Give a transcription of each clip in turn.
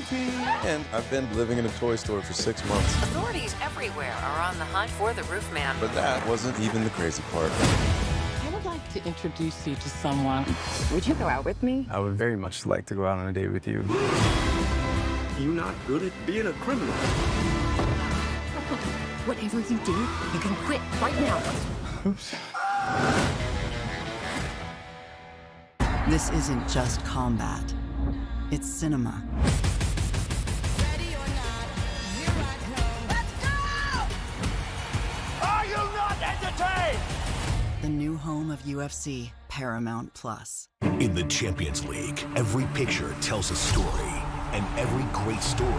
20. And I've been living in a toy store for 6 months. Authorities everywhere are on the hunt for the roof man. But that wasn't even the crazy part. I would like to introduce you to someone. Would you go out with me? I would very much like to go out on a date with you. You're not good at being a criminal. Whatever you do, you can quit right now. Oops. This isn't just combat. It's cinema. Ready or not, here I come. Let's go! Are you not entertained? The new home of UFC, Paramount Plus. In the Champions League, every picture tells a story, and every great story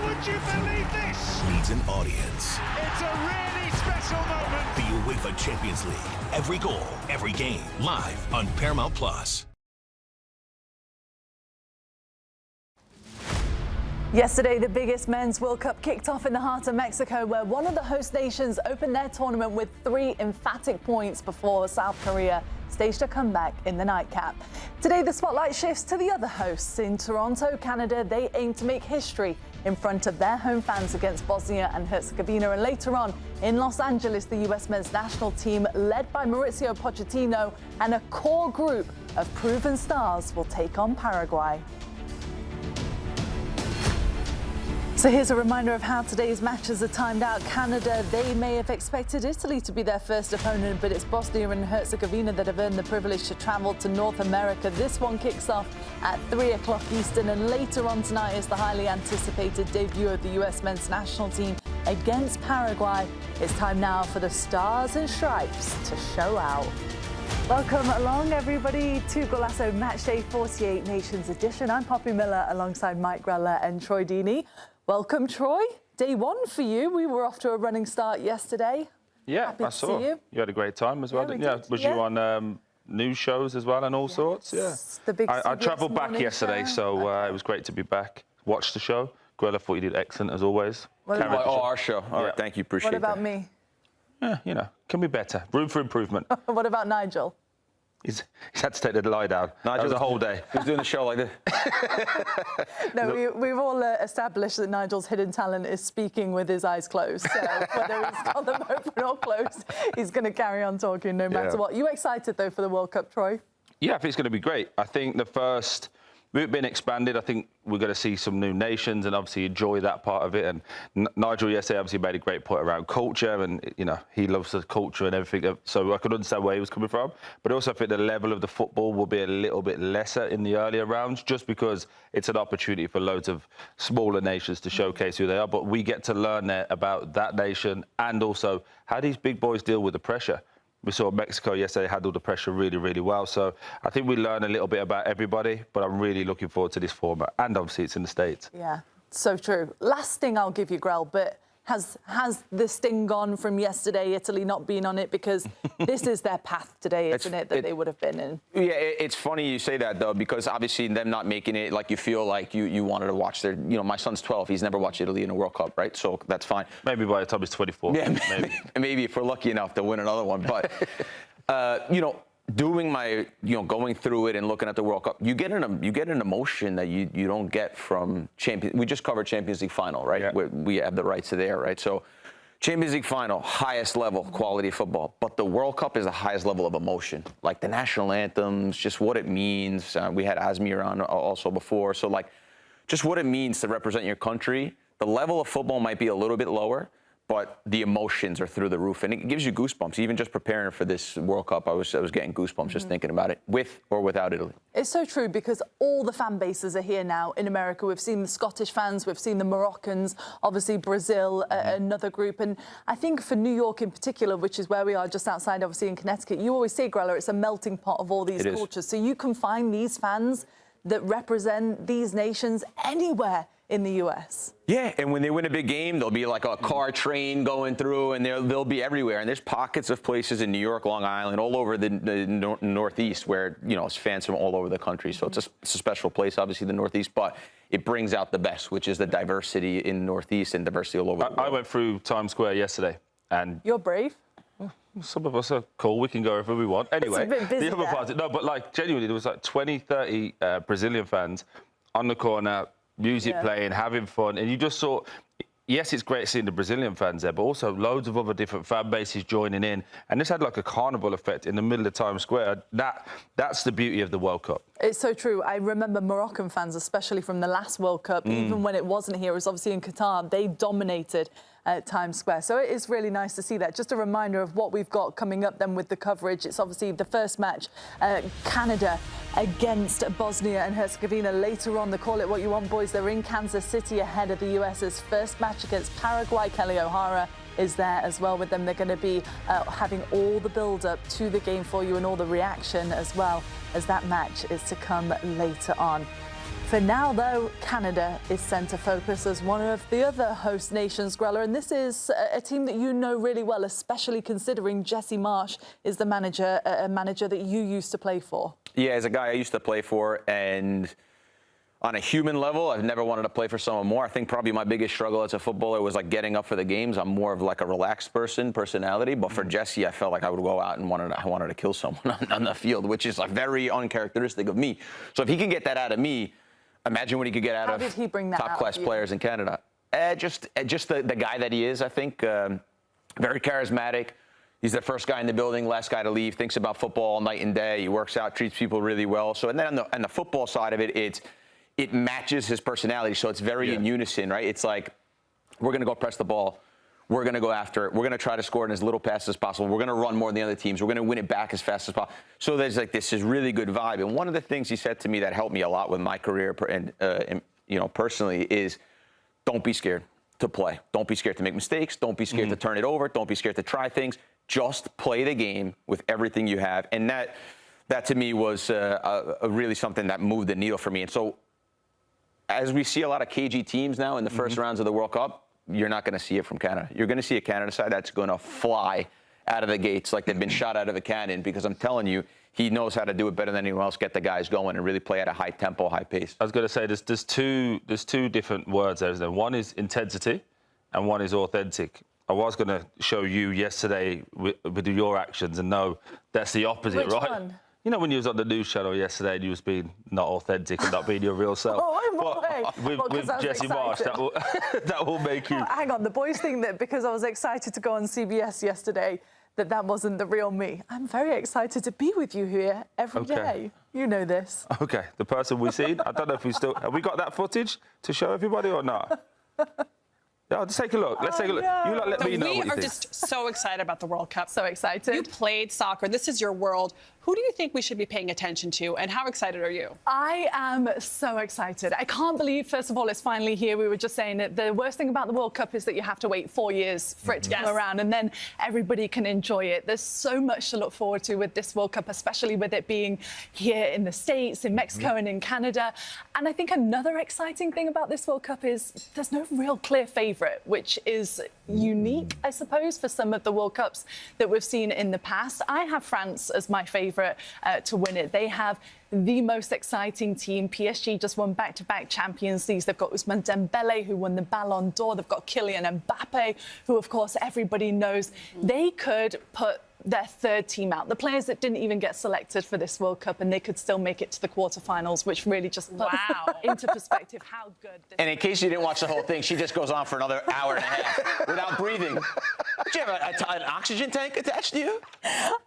Would you believe this? needs an audience. It's a really special moment. The UEFA Champions League, every goal, every game, live on Paramount Plus. Yesterday, the biggest men's World Cup kicked off in the heart of Mexico, where one of the host nations opened their tournament with 3 emphatic points before South Korea staged a comeback in the nightcap. Today, the spotlight shifts to the other hosts. In Toronto, Canada, they aim to make history in front of their home fans against Bosnia and Herzegovina. And later on, in Los Angeles, the U.S. men's national team, led by Mauricio Pochettino and a core group of proven stars, will take on Paraguay. So here's a reminder of how today's matches are timed out. Canada, they may have expected Italy to be their first opponent, but it's Bosnia and Herzegovina that have earned the privilege to travel to North America. This one kicks off at 3 o'clock Eastern, and later on tonight is the highly anticipated debut of the US men's national team against Paraguay. It's time now for the Stars and Stripes to show out. Welcome along, everybody, to Golazo Matchday 48 Nations edition. I'm Poppy Miller alongside Mike Grella and Troy Deeney. Welcome, Troy. Day one for you. We were off to a running start yesterday. Yeah, Happy I saw. to see you. You had a great time as well, didn't you? Was you on news shows as well and all sorts? Yeah. The big I CBS travelled back morning yesterday, show. so it was great to be back. Watched the show. Grella thought you did excellent as always. Our show. All right, Yeah. thank you. Appreciate What about that. me? Yeah, you know, can be better. Room for improvement. What about Nigel? He's had to take the lie down. That was a whole day. He was doing the show like this. No, we've all established that Nigel's hidden talent is speaking with his eyes closed. So whether he's got them open or closed, he's going to carry on talking no matter what. You excited, though, for the World Cup, Troy? Yeah, I think it's going to be great. I think the first, we've been expanded. I think we're going to see some new nations and obviously enjoy that part of it. And Nigel yesterday obviously made a great point around culture, and you know he loves the culture and everything. So I could understand where he was coming from. But also I think the level of the football will be a little bit lesser in the earlier rounds, just because it's an opportunity for loads of smaller nations to showcase who they are. But we get to learn there about that nation and also how these big boys deal with the pressure. We saw Mexico yesterday handled the pressure really, really well. So I think we learn a little bit about everybody, but I'm really looking forward to this format. And obviously it's in the States. Yeah, so true. Last thing I'll give you, Grell, but has the sting gone from yesterday, Italy not being on it? Because this is their path today, isn't it, that they would have been in? Yeah, it's funny you say that, though, because obviously them not making it, like you feel like you wanted to watch their, you know, my son's 12. He's never watched Italy in a World Cup, right? So that's fine. Maybe by the time he's 24. Yeah, maybe if we're lucky enough to win another one. But, you know, doing my, going through it and looking at the World Cup, you get an emotion that you don't get from Champions. We just covered Champions League final, right? Yeah. We have the rights to there, right? So Champions League final, highest level quality of football. But the World Cup is the highest level of emotion, like the national anthems, just what it means. We had Asmir on also before. So like just what it means to represent your country. The level of football might be a little bit lower, but the emotions are through the roof, and it gives you goosebumps. Even just preparing for this World Cup, I was getting goosebumps just thinking about it, with or without Italy. It's so true, because all the fan bases are here now in America. We've seen the Scottish fans, we've seen the Moroccans, obviously Brazil, another group. And I think for New York in particular, which is where we are just outside, obviously in Connecticut, you always say, Grella, it's a melting pot of all these cultures. So you can find these fans that represent these nations anywhere in the US. Yeah, and when they win a big game, there'll be like a car train going through, and they'll be everywhere. And there's pockets of places in New York, Long Island, all over the Northeast where, it's fans from all over the country. So it's a special place, obviously, the Northeast, but it brings out the best, which is the diversity in the Northeast and diversity all over the world. I went through Times Square yesterday, and You're brave. some of us are cool. We can go wherever we want. Anyway, It's a bit busy the other there. part, no, but like genuinely, there was like 20, 30 Brazilian fans on the corner, music playing, having fun, and you just saw. Yes, it's great seeing the Brazilian fans there, but also loads of other different fan bases joining in. And this had like a carnival effect in the middle of Times Square. That's the beauty of the World Cup. It's so true. I remember Moroccan fans, especially from the last World Cup, even when it wasn't here, it was obviously in Qatar, they dominated Times Square. So it is really nice to see that. Just a reminder of what we've got coming up then with the coverage. It's obviously the first match, Canada against Bosnia and Herzegovina. Later on, the Call It What You Want boys, they're in Kansas City ahead of the US's first match against Paraguay. Kelly O'Hara is there as well with them. They're going to be having all the build-up to the game for you and all the reaction as well, as that match is to come later on. For now, though, Canada is centre focus as one of the other host nations, Grella, and this is a team that you know really well, especially considering Jesse Marsch is the manager, a manager that you used to play for. Yeah, as a guy I used to play for, and on a human level, I've never wanted to play for someone more. I think probably my biggest struggle as a footballer was like getting up for the games. I'm more of like a relaxed personality, but for Jesse, I felt like I would go out and I wanted to kill someone on the field, which is like very uncharacteristic of me. So if he can get that out of me, imagine what he could get out of top-class players in Canada. Just the guy that he is, I think. Very charismatic. He's the first guy in the building, last guy to leave, thinks about football night and day. He works out, treats people really well. So, and then on the football side of it, it matches his personality. So it's very in unison, right? It's like, we're going to go press the ball. We're going to go after it. We're going to try to score in as little passes as possible. We're going to run more than the other teams. We're going to win it back as fast as possible. So there's like this is really good vibe. And one of the things he said to me that helped me a lot with my career and you know, personally is don't be scared to play. Don't be scared to make mistakes. Don't be scared to turn it over. Don't be scared to try things. Just play the game with everything you have. And that to me was really something that moved the needle for me. And so as we see a lot of cagey teams now in the first rounds of the World Cup, you're not going to see it from Canada. You're going to see a Canada side that's going to fly out of the gates like they've been shot out of a cannon, because I'm telling you, he knows how to do it better than anyone else, get the guys going and really play at a high tempo, high pace. I was going to say there's two different words there, isn't there? One is intensity and one is authentic. I was going to show you yesterday with your actions, and no, that's the opposite, Which right? one? You know, when you was on the news channel yesterday and you was being not authentic and not being your real self. With Jesse Marsch, that will make you... Hang on, the boys think that because I was excited to go on CBS yesterday, that wasn't the real me. I'm very excited to be with you here every day. You know this. Okay, the person we've seen, I don't know if we still... Have we got that footage to show everybody or not? Yeah, let's take a look. Let's take a look. You let me know what you think. We are just so excited about the World Cup. So excited. You played soccer. This is your world. Who do you think we should be paying attention to, and how excited are you? I am so excited. I can't believe, first of all, it's finally here. We were just saying that the worst thing about the World Cup is that you have to wait 4 years for it to come around, and then everybody can enjoy it. There's so much to look forward to with this World Cup, especially with it being here in the States, in Mexico and in Canada. And I think another exciting thing about this World Cup is there's no real clear favourite, which is unique, I suppose, for some of the World Cups that we've seen in the past. I have France as my favourite to win it. They have the most exciting team. PSG just won back-to-back Champions Leagues. They've got Ousmane Dembele, who won the Ballon d'Or. They've got Kylian Mbappe, who, of course, everybody knows. They could put their third team out, the players that didn't even get selected for this World Cup, and they could still make it to the quarterfinals, which really just put into perspective how good this And in case you didn't watch the whole thing, she just goes on for another hour and a half without breathing. Did you have an oxygen tank attached to you?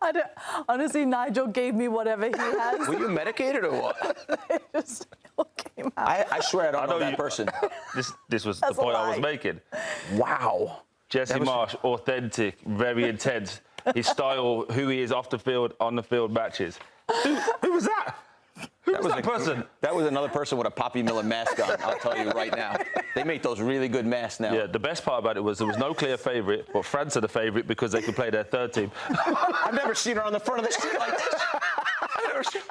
I don't, honestly, Nigel gave me whatever he has. Were you medicated or what? It just all came out. I swear I don't know that person. This was the point I was making. Wow. Jesse Marsch, authentic, very intense. His style, who he is off the field, on the field matches. Who was that? Who was that person? That was another person with a Poppy Miller mask on, I'll tell you right now. They make those really good masks now. Yeah, the best part about it was there was no clear favourite, but France are the favourite because they could play their third team. I've never seen her on the front of the street like this. I've never seen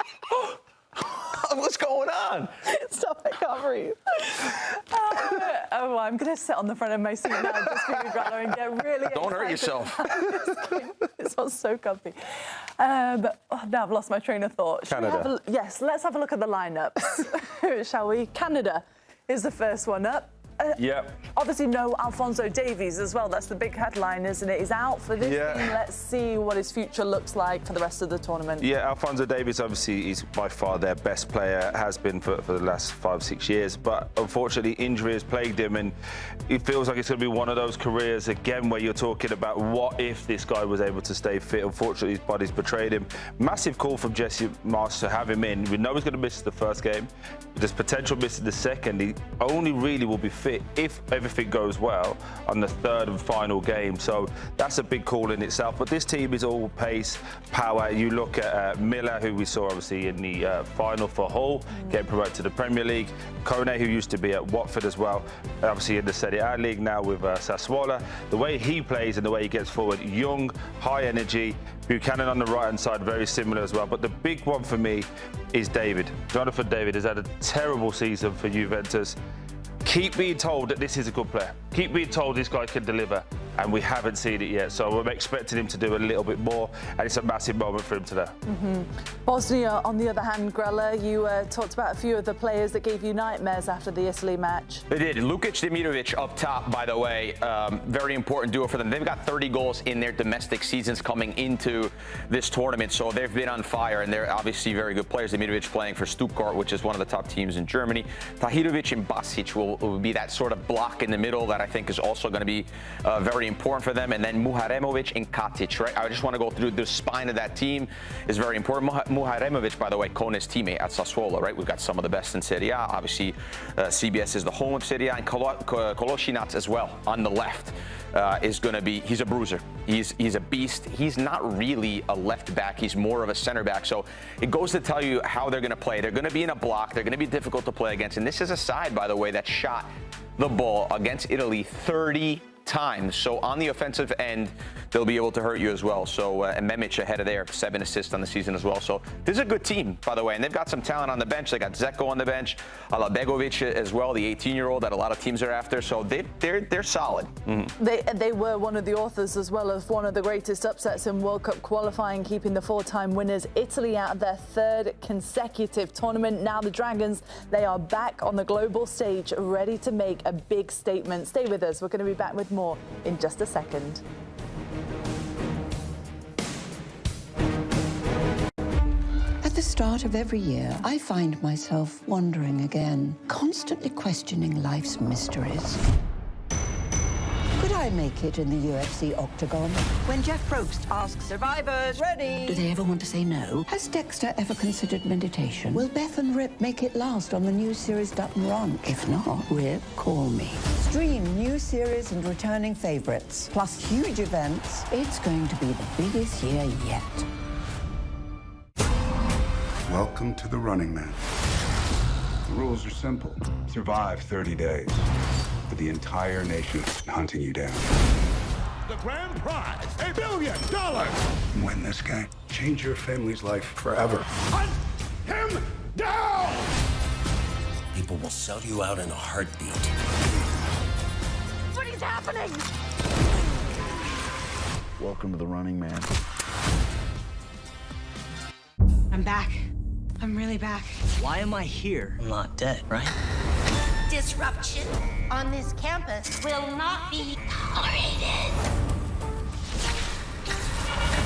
What's going on? Stop, I can't breathe. I'm going to sit on the front of my seat now just for you, Grella, and get really excited. Don't hurt yourself. It's all so comfy. Now I've lost my train of thought. Canada. Yes, let's have a look at the lineups, shall we? Canada is the first one up. Obviously, no Alphonso Davies as well. That's the big headline, isn't it? He's out for this team. Let's see what his future looks like for the rest of the tournament. Yeah, Alphonso Davies, obviously, is by far their best player, has been for the last 5-6 years. But unfortunately, injury has plagued him, and it feels like it's going to be one of those careers again where you're talking about what if this guy was able to stay fit. Unfortunately, his body's betrayed him. Massive call from Jesse Marsch to have him in. We know he's going to miss the first game. There's potential missing the second. He only really will be fit if everything goes well on the third and final game. So that's a big call in itself. But this team is all pace, power. You look at Miller, who we saw obviously in the final for Hull, getting promoted to the Premier League. Kone, who used to be at Watford as well, obviously in the Serie A league now with Sassuolo. The way he plays and the way he gets forward, young, high energy. Buchanan on the right-hand side, very similar as well. But the big one for me is David. Jonathan David has had a terrible season for Juventus. Keep being told that this is a good player. Keep being told this guy can deliver, and we haven't seen it yet. So I'm expecting him to do a little bit more, and it's a massive moment for him today. Bosnia, on the other hand, Grella, you talked about a few of the players that gave you nightmares after the Italy match. They did. Lukic, Demirovic up top, by the way, very important duo for them. They've got 30 goals in their domestic seasons coming into this tournament, so they've been on fire, and they're obviously very good players. Demirovic playing for Stuttgart, which is one of the top teams in Germany. Tahirovic and Basic will be that sort of block in the middle that I think is also going to be very important for them. And then Muharemovic and Katic, right? I just want to go through the spine of that team is very important. Muharemovic, by the way, Kone's teammate at Sassuolo, right? We've got some of the best in Serie A. Obviously, CBS is the home of Serie A, and Kolasinac as well on the left is going to be, he's a bruiser. He's a beast. He's not really a left back. He's more of a center back. So it goes to tell you how they're going to play. They're going to be in a block. They're going to be difficult to play against. And this is a side, by the way, that shot the ball against Italy 30 times. So on the offensive end, they'll be able to hurt you as well. So and Memic ahead of there, 7 assists on the season as well. So this is a good team, by the way, and they've got some talent on the bench. They got Zeko on the bench, Begović as well, the 18-year-old that a lot of teams are after. So they're solid. They were one of the authors as well of one of the greatest upsets in World Cup qualifying, keeping the 4-time winners Italy out of their 3rd consecutive tournament. Now the Dragons, they are back on the global stage, ready to make a big statement. Stay with us. We're going to be back with more in just a second. At the start of every year, I find myself wondering again, constantly questioning life's mysteries. Could I make it in the UFC octagon? When Jeff Probst asks survivors, ready? Do they ever want to say no? Has Dexter ever considered meditation? Will Beth and Rip make it last on the new series Dutton Ranch? If not, Rip, call me. Stream new series and returning favorites, plus huge events. It's going to be the biggest year yet. Welcome to the Running Man. The rules are simple. Survive 30 days. But the entire nation hunting you down. The grand prize, $1 billion! Win this game. Change your family's life forever. Hunt him down! People will sell you out in a heartbeat. What is happening? Welcome to the Running Man. I'm back. I'm really back. Why am I here? I'm not dead, right? Disruption on this campus will not be tolerated.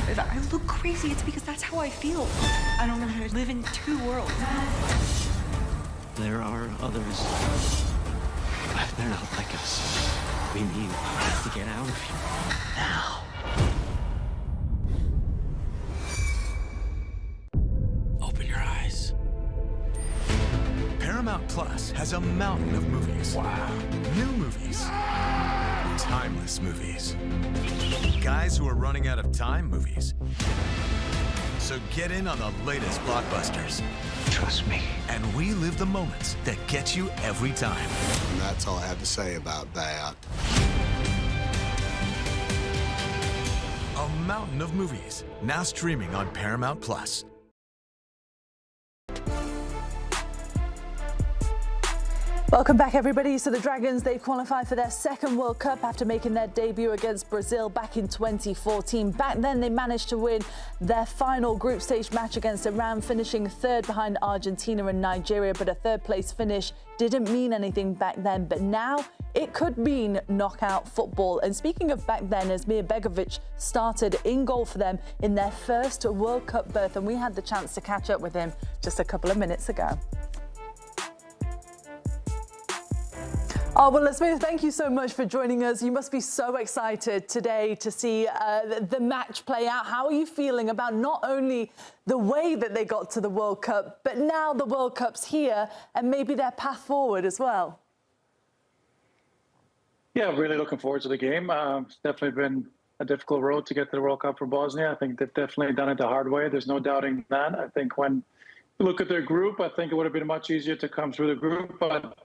If I look crazy, it's because that's how I feel. I don't know how to live in 2 worlds. There are others. But they're not like us. We need to get out of here now. Open your eyes. Paramount Plus has a mountain of movies. Wow. New movies. Timeless movies. Guys who are running out of time movies. So get in on the latest blockbusters. Trust me. And relive the moments that get you every time. And that's all I have to say about that. A mountain of movies, now streaming on Paramount Plus. Welcome back, everybody. So the Dragons, they qualified for their second World Cup after making their debut against Brazil back in 2014. Back then, they managed to win their final group stage match against Iran, finishing third behind Argentina and Nigeria. But a third-place finish didn't mean anything back then. But now it could mean knockout football. And speaking of back then, Asmir Begović started in goal for them in their first World Cup berth. And we had the chance to catch up with him just a couple of minutes ago. Oh, well, Asmir, thank you so much for joining us. You must be so excited today to see the match play out. How are you feeling about not only the way that they got to the World Cup, but now the World Cup's here and maybe their path forward as well? Yeah, really looking forward to the game. It's definitely been a difficult road to get to the World Cup for Bosnia. I think they've definitely done it the hard way. There's no doubting that. I think when you look at their group, I think it would have been much easier to come through the group, but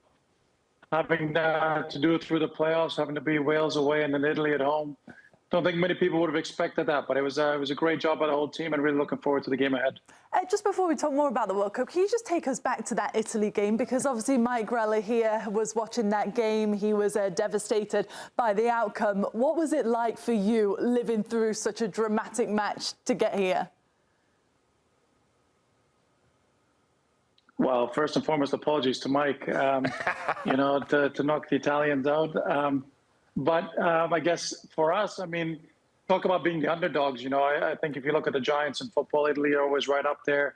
having to do it through the playoffs, having to be Wales away and then Italy at home, don't think many people would have expected that. But it was a great job by the whole team, and really looking forward to the game ahead. Just before we talk more about the World Cup, can you just take us back to that Italy game? Because obviously Mike Grella here was watching that game. He was devastated by the outcome. What was it like for you living through such a dramatic match to get here? Well, first and foremost, apologies to Mike, you know, to knock the Italians out. But I guess for us, I mean, talk about being the underdogs. You know, I think if you look at the giants in football, Italy are always right up there.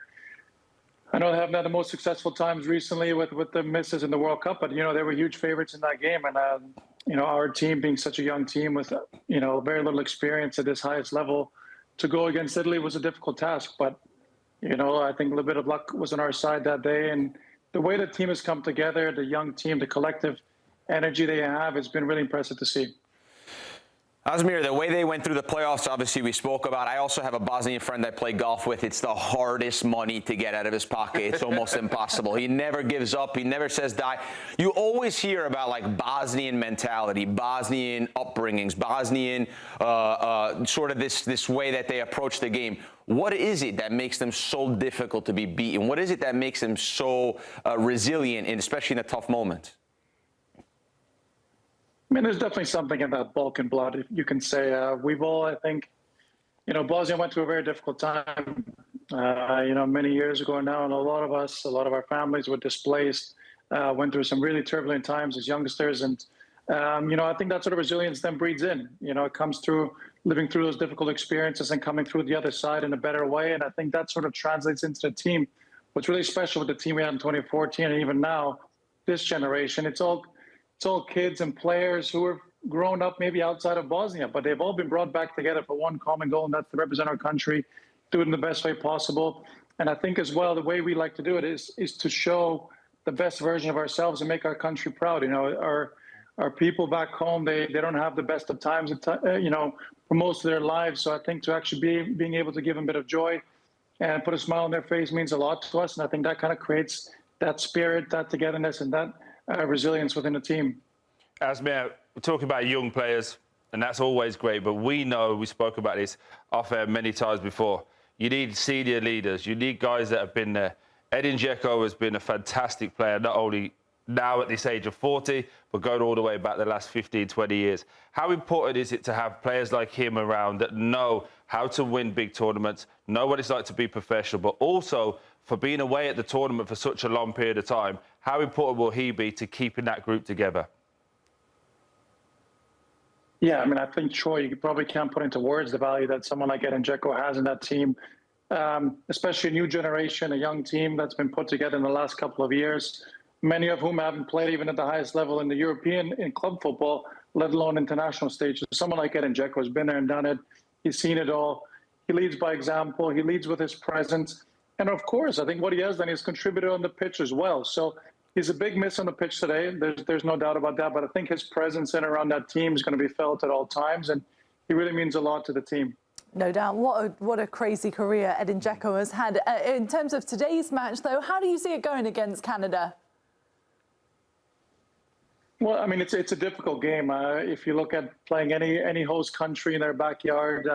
I know they haven't had the most successful times recently with the misses in the World Cup, but, you know, they were huge favorites in that game. And, you know, our team being such a young team with, you know, very little experience at this highest level, to go against Italy was a difficult task. But, you know, I think a little bit of luck was on our side that day. And the way the team has come together, the young team, the collective energy they have, has been really impressive to see. Asmir, the way they went through the playoffs, obviously we spoke about. I also have a Bosnian friend I play golf with. It's the hardest money to get out of his pocket. It's almost impossible. He never gives up. He never says die. You always hear about like Bosnian mentality, Bosnian upbringings, Bosnian sort of this way that they approach the game. What is it that makes them so difficult to be beaten? What is it that makes them so resilient, and especially in the tough moments? I mean, there's definitely something in that Balkan blood, you can say. We've all, I think, you know, Bosnia went through a very difficult time, you know, many years ago now, and a lot of us, a lot of our families were displaced, went through some really turbulent times as youngsters. And, you know, I think that sort of resilience then breeds in. You know, it comes through living through those difficult experiences and coming through the other side in a better way. And I think that sort of translates into the team. What's really special with the team we had in 2014 and even now, this generation, it's all kids and players who have grown up maybe outside of Bosnia, but they've all been brought back together for one common goal, and that's to represent our country, do it in the best way possible. And I think as well, the way we like to do it is to show the best version of ourselves and make our country proud. You know, our people back home, they don't have the best of times, you know, for most of their lives. So I think to actually being able to give them a bit of joy and put a smile on their face means a lot to us. And I think that kind of creates that spirit, that togetherness, and that resilience within the team. Asmir, we're talking about young players, and that's always great, but we know, we spoke about this off air many times before, you need senior leaders, you need guys that have been there. Edin Dzeko has been a fantastic player, not only now at this age of 40, but going all the way back the last 15, 20 years. How important is it to have players like him around that know how to win big tournaments, know what it's like to be professional, but also for being away at the tournament for such a long period of time, how important will he be to keeping that group together? Yeah, I mean, I think, Troy, you probably can't put into words the value that someone like Edin Dzeko has in that team, especially a new generation, a young team that's been put together in the last couple of years, many of whom haven't played even at the highest level in the European, in club football, let alone international stages. Someone like Edin Dzeko has been there and done it. He's seen it all. He leads by example. He leads with his presence. And of course, I think what he has done is contributed on the pitch as well. So he's a big miss on the pitch today. There's no doubt about that. But I think his presence in around that team is going to be felt at all times. And he really means a lot to the team. No doubt. What a crazy career Edin Dzeko has had. In terms of today's match, though, how do you see it going against Canada? Well, I mean, it's a difficult game. If you look at playing any host country in their backyard,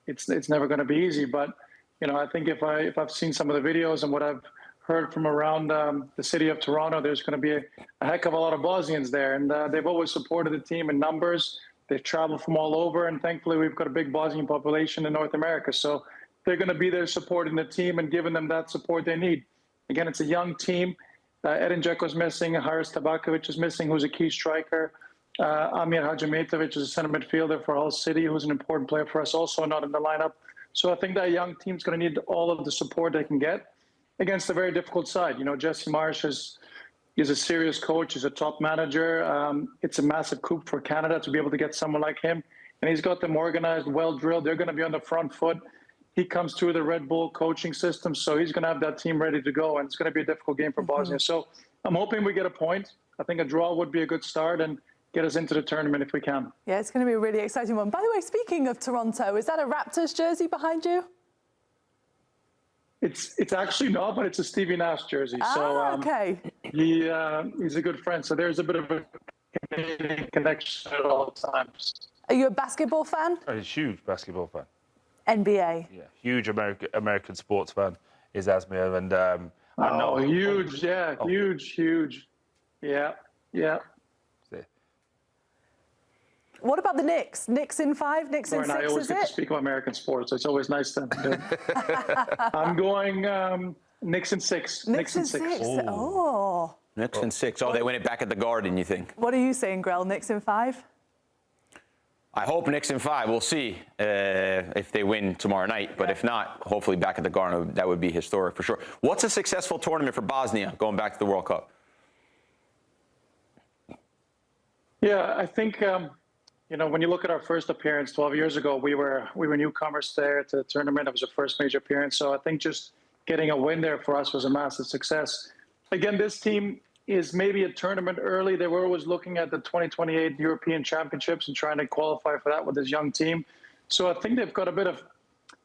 it's never going to be easy. But you know, I think if I've seen some of the videos and what I've heard from around the city of Toronto, there's going to be a heck of a lot of Bosnians there. And they've always supported the team in numbers. They've traveled from all over. And thankfully, we've got a big Bosnian population in North America. So they're going to be there supporting the team and giving them that support they need. Again, it's a young team. Edin Dzeko's missing. Haris Tabakovic is missing, who's a key striker. Amir Hadžimetović is a center midfielder for Hull City, who's an important player for us, also not in the lineup. So I think that young team's going to need all of the support they can get against a very difficult side. You know, Jesse Marsh is a serious coach. He's a top manager. It's a massive coup for Canada to be able to get someone like him. And he's got them organized, well-drilled. They're going to be on the front foot. He comes through the Red Bull coaching system, so he's going to have that team ready to go, and it's going to be a difficult game for Bosnia. So I'm hoping we get a point. I think a draw would be a good start and get us into the tournament if we can. Yeah, it's going to be a really exciting one. By the way, speaking of Toronto, is that a Raptors jersey behind you? It's actually not, but it's a Stevie Nash jersey. Okay. He's a good friend, so there's a bit of a Canadian connection at all times. Are you a basketball fan? Oh, he's a huge basketball fan. NBA. Yeah, huge American sports fan is Asmir, and I know. Huge, yeah, huge. Yeah. What about the Knicks? Knicks in 5, Knicks in 6, I always is get it? to speak about American sports, so it's always nice to I'm going Knicks in 6. Knicks in 6. Oh. Knicks in 6. Oh, they win it back at the Garden, you think? What are you saying, Grell? Knicks in 5? I hope Knicks in 5. We'll see if they win tomorrow night. But if not, hopefully back at the Garden, that would be historic for sure. What's a successful tournament for Bosnia going back to the World Cup? Yeah, I think, you know, when you look at our first appearance 12 years ago, we were newcomers there to the tournament. It was our first major appearance. So I think just getting a win there for us was a massive success. Again, this team is maybe a tournament early. They were always looking at the 2028 European Championships and trying to qualify for that with this young team. So I think they've got a bit of,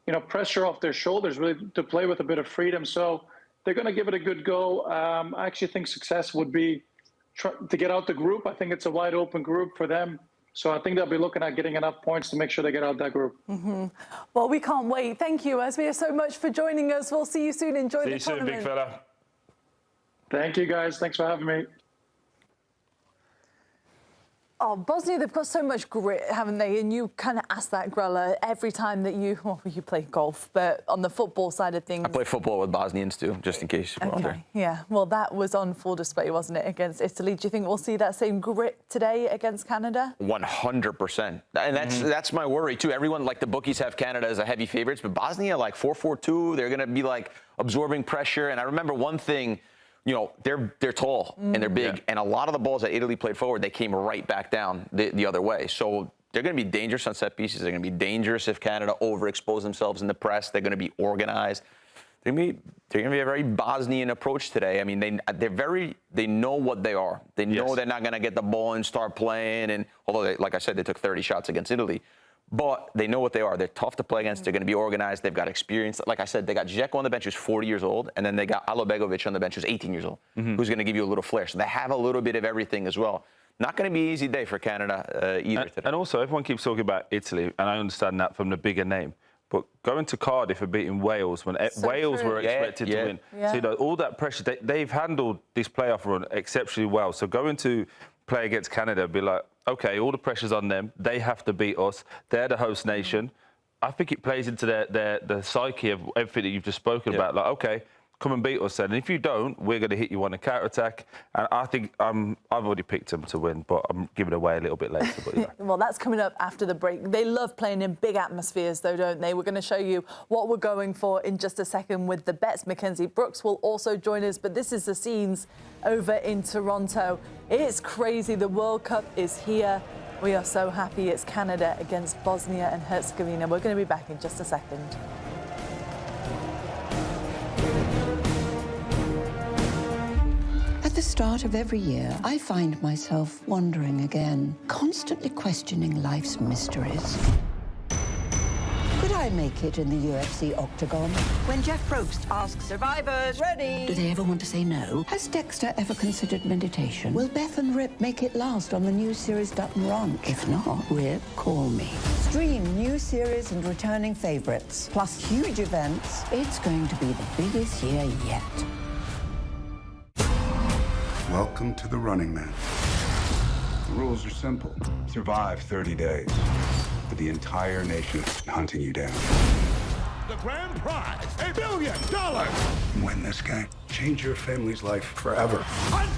you know, pressure off their shoulders really to play with a bit of freedom. So they're going to give it a good go. I actually think success would be to get out the group. I think it's a wide open group for them. So I think they'll be looking at getting enough points to make sure they get out that group. Well, we can't wait. Thank you, Asmir, so much for joining us. We'll see you soon. Enjoy the tournament. See you soon, big fella. Thank you, guys. Thanks for having me. Oh, Bosnia, they've got so much grit, haven't they? And you kind of ask that, Grella, every time that you play golf, but on the football side of things. I play football with Bosnians too, just in case you're wondering. Yeah, well, that was on full display, wasn't it, against Italy? Do you think we'll see that same grit today against Canada? 100%. And that's my worry too. Everyone, like the bookies have Canada as a heavy favorites, but Bosnia, like 4-4-2, they're going to be like absorbing pressure. And I remember one thing, you know, they're tall and they're big, and a lot of the balls that Italy played forward, they came right back down the other way. So they're going to be dangerous on set pieces. They're going to be dangerous if Canada overexpose themselves in the press. They're going to be organized. They're going to be a very Bosnian approach today. I mean, they know what they are. They know they're not going to get the ball and start playing. And although, like I said, they took 30 shots against Italy. But they know what they are. They're tough to play against. They're going to be organized. They've got experience. Like I said, they got Dzeko on the bench who's 40 years old, and then they got Asmir Begović on the bench who's 18 years old, who's going to give you a little flair. So they have a little bit of everything as well. Not going to be an easy day for Canada either today. And also, everyone keeps talking about Italy, and I understand that from the bigger name. But going to Cardiff and beating Wales when Wales were expected to win. So, you know, all that pressure, they've handled this playoff run exceptionally well. So going to play against Canada, be like, OK, all the pressure's on them. They have to beat us. They're the host nation. I think it plays into the psyche of everything that you've just spoken about. Like, OK, come and beat us then. And if you don't, we're going to hit you on a counter-attack. And I think I've already picked them to win, but I'm giving away a little bit later. But, well, that's coming up after the break. They love playing in big atmospheres, though, don't they? We're going to show you what we're going for in just a second with the bets. Mackenzie Brooks will also join us, but this is the scenes over in Toronto. It's crazy. The World Cup is here. We are so happy. It's Canada against Bosnia and Herzegovina. We're going to be back in just a second. At the start of every year, I find myself wondering again, constantly questioning life's mysteries. Could I make it in the UFC octagon? When Jeff Probst asks survivors, ready? Do they ever want to say no? Has Dexter ever considered meditation? Will Beth and Rip make it last on the new series Dutton Ranch? If not, Rip, call me. Stream new series and returning favorites, plus huge events. It's going to be the biggest year yet. Welcome to the Running Man. The rules are simple. Survive 30 days, but the entire nation is hunting you down. The grand prize, $1 billion. Win this game. Change your family's life forever. Hunt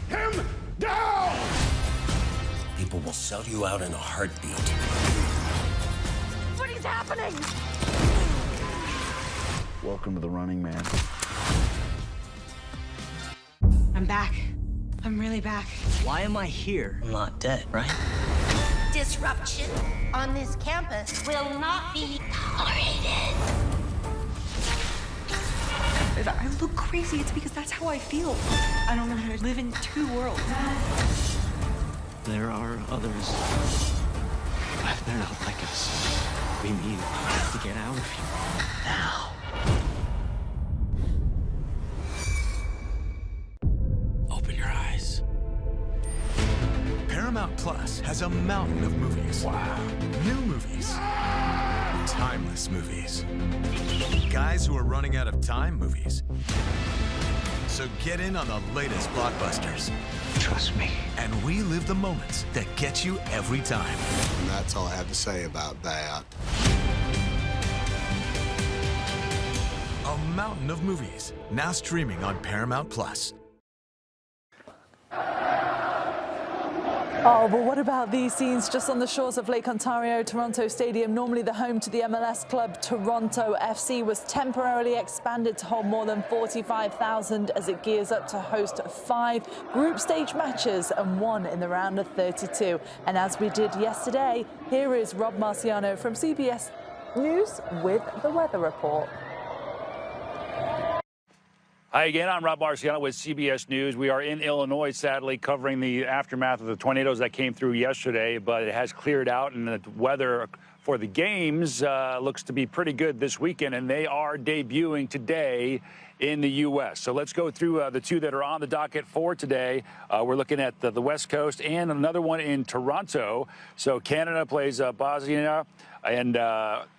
him down! People will sell you out in a heartbeat. What is happening? Welcome to the Running Man. I'm back. I'm really back. Why am I here? I'm not dead, right? Disruption on this campus will not be tolerated. If I look crazy, it's because that's how I feel. I don't know how to live in two worlds. There are others. But they're not like us. We need to get out of here now. Open your eyes. Paramount Plus has a mountain of movies. Wow. New movies. Timeless movies. Guys who are running out of time movies. So get in on the latest blockbusters. Trust me. And we live the moments that get you every time. And that's all I have to say about that. A mountain of movies, now streaming on Paramount Plus. Oh, but what about these scenes just on the shores of Lake Ontario, Toronto Stadium, normally the home to the MLS club Toronto FC, was temporarily expanded to hold more than 45,000 as it gears up to host 5 group stage matches and 1 in the round of 32. And as we did yesterday, here is Rob Marciano from CBS News with the weather report. Hi again, I'm Rob Marciano with CBS News. We are in Illinois, sadly, covering the aftermath of the tornadoes that came through yesterday, but it has cleared out, and the weather for the games looks to be pretty good this weekend, and they are debuting today in the U.S. So let's go through the 2 that are on the docket for today. We're looking at the West Coast and another one in Toronto. So Canada plays Bosnia, and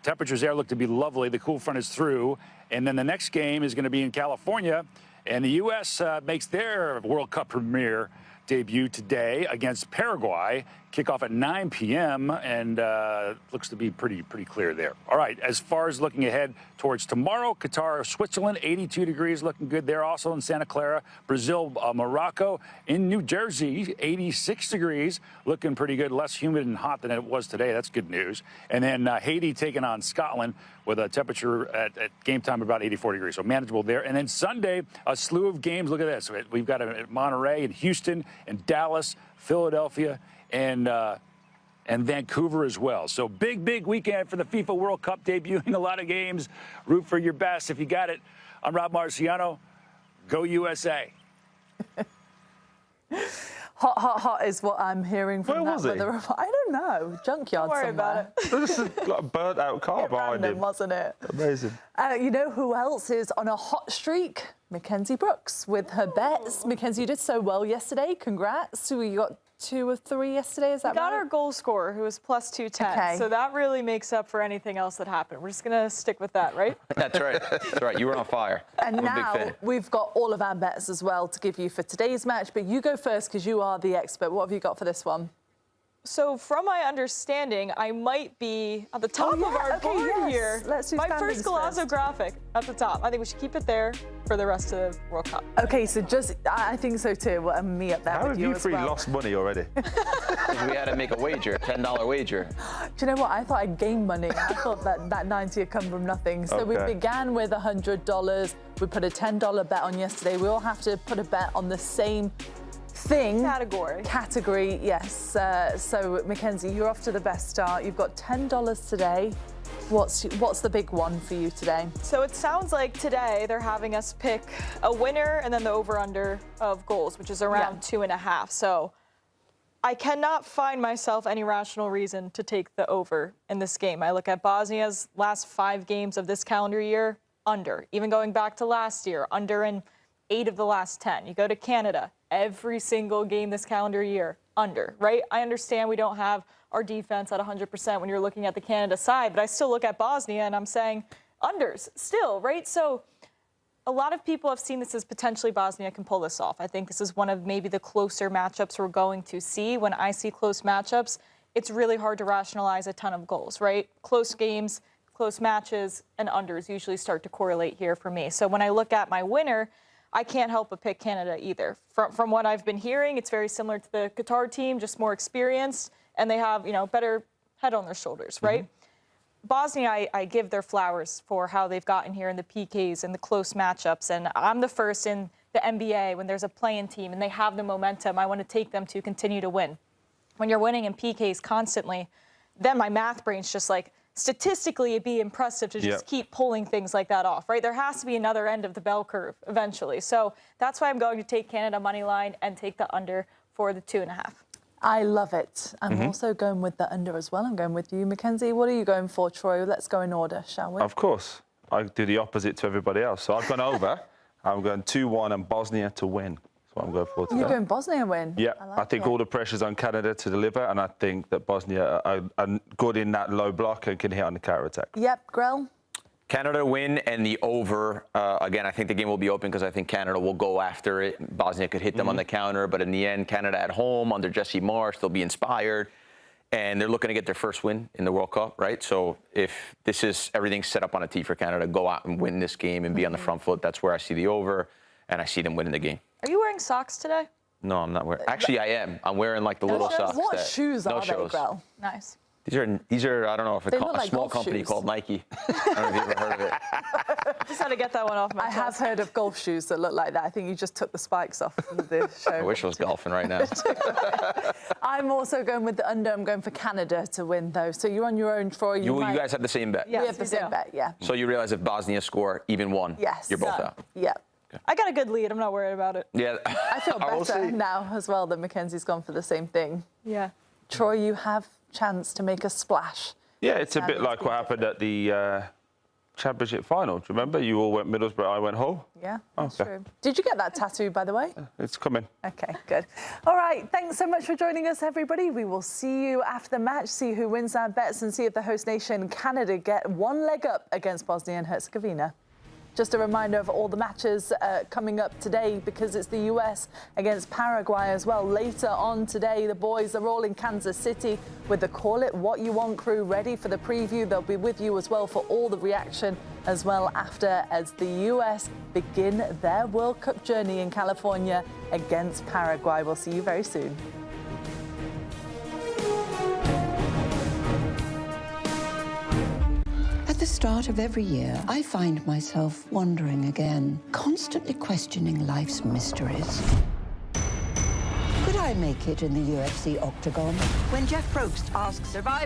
temperatures there look to be lovely. The cool front is through. And then the next game is going to be in California, and the U.S. Makes their World Cup premiere debut today against Paraguay. Kickoff at 9 p.m. and looks to be pretty clear there. All right, as far as looking ahead towards tomorrow, Qatar, Switzerland, 82 degrees, looking good there. Also in Santa Clara, Brazil, Morocco. In New Jersey, 86 degrees, looking pretty good. Less humid and hot than it was today. That's good news. And then Haiti taking on Scotland with a temperature at game time about 84 degrees, so manageable there. And then Sunday, a slew of games. Look at this. We've got Monterey and Houston and Dallas, Philadelphia, and Vancouver as well. So big weekend for the FIFA World Cup, debuting a lot of games. Root for your best if you got it. I'm Rob Marciano. Go USA. Hot is what I'm hearing from Where that was it? weather report. I don't know. Junkyard Don't worry somewhere. about it. This is like a burnt out car behind Random, him. wasn't it? Amazing. You know who else is on a hot streak? Mackenzie Brooks with her bets. Mackenzie, you did so well yesterday. Congrats. So you got 2 of 3 yesterday, is that right? We got our goal scorer, who was plus 210. Okay. So that really makes up for anything else that happened. We're just going to stick with that, right? That's right. That's right. You were on fire. And I'm a big now fan. we've got all of our bets as well to give you for today's match. But you go first because you are the expert. What have you got for this one? So from my understanding, I might be at the top of our board here. Let's do my standings first Golazo graphic at the top. I think we should keep it there for the rest of the World Cup. Okay, so I think so too. Well, and me up there How with have you you as three well. lost money already? We had to make a wager, $10 wager. Do you know what? I thought I'd gain money. I thought that 90 had come from nothing. So we Okay. began with $100. We put a $10 bet on yesterday. We all have to put a bet on the same thing. Category, yes. So, Mackenzie, you're off to the best start. You've got $10 today. What's the big one for you today? So it sounds like today they're having us pick a winner and then the over-under of goals, which is around 2.5. So I cannot find myself any rational reason to take the over in this game. I look at Bosnia's last 5 games of this calendar year, under. Even going back to last year, under in 8 of the last 10. You go to Canada, every single game this calendar year, under, right? I understand we don't have our defense at 100% when you're looking at the Canada side, but I still look at Bosnia and I'm saying unders still, right? So a lot of people have seen this as potentially Bosnia can pull this off. I think this is one of maybe the closer matchups we're going to see. When I see close matchups, it's really hard to rationalize a ton of goals, right? Close games, close matches, and unders usually start to correlate here for me. So when I look at my winner, I can't help but pick Canada either. From what I've been hearing, it's very similar to the Qatar team, just more experienced, and they have, you know, better head on their shoulders, right? Bosnia, I give their flowers for how they've gotten here in the PKs and the close matchups. And I'm the first in the NBA when there's a play-in team and they have the momentum. I want to take them to continue to win. When you're winning in PKs constantly, then my math brain's just like, statistically, it'd be impressive to just keep pulling things like that off, right? There has to be another end of the bell curve eventually. So that's why I'm going to take Canada money line and take the under for the 2.5. I love it. I'm also going with the under as well. I'm going with you, Mackenzie. What are you going for, Troy? Let's go in order, shall we? Of course. I do the opposite to everybody else. So I've gone over. I'm going 2-1 and Bosnia to win. That's what I'm going for today. You're going Bosnia win? Yeah, I think all the pressure's on Canada to deliver, and I think that Bosnia are good in that low block and can hit on the counter-attack. Yep, Grell? Canada win and the over. Again, I think the game will be open because I think Canada will go after it. Bosnia could hit them on the counter, but in the end, Canada at home under Jesse Marsh, they'll be inspired. And they're looking to get their first win in the World Cup, right? So if this is everything's set up on a tee for Canada, go out and win this game and be on the front foot. That's where I see the over, and I see them winning the game. Are you wearing socks today? No, I'm not wearing. Actually, I am. I'm wearing like the little socks. What shoes are they, Grell? Nice. These are I don't know if it's a like small golf company shoes. called Nike. I don't know if you've ever heard of it. Just had to get that one off my chest. I have heard of golf shoes that look like that. I think you just took the spikes off of the show. I wish I was golfing right now. I'm also going with the under. I'm going for Canada to win, though. So you're on your own, Troy. You guys have the same bet. Yes, we have the same bet, yeah. So you realize if Bosnia score even one, you're both out. Yeah. I got a good lead. I'm not worried about it. Yeah. I feel better now as well that Mackenzie's gone for the same thing. Yeah. Troy, you have chance to make a splash. Yeah, it's a bit like what happened at the championship final. Do you remember? You all went Middlesbrough, I went Hull. Yeah, that's true. Did you get that tattoo, by the way? It's coming. Okay, good. All right, thanks so much for joining us, everybody. We will see you after the match, see who wins our bets, and see if the host nation, Canada, get one leg up against Bosnia and Herzegovina. Just a reminder of all the matches coming up today, because it's the US against Paraguay as well. Later on today, the boys are all in Kansas City with the Call It What You Want crew ready for the preview. They'll be with you as well for all the reaction as well after, as the US begin their World Cup journey in California against Paraguay. We'll see you very soon. At the start of every year, I find myself wondering again, constantly questioning life's mysteries. Could I make it in the UFC octagon? When Jeff Probst asks Survivor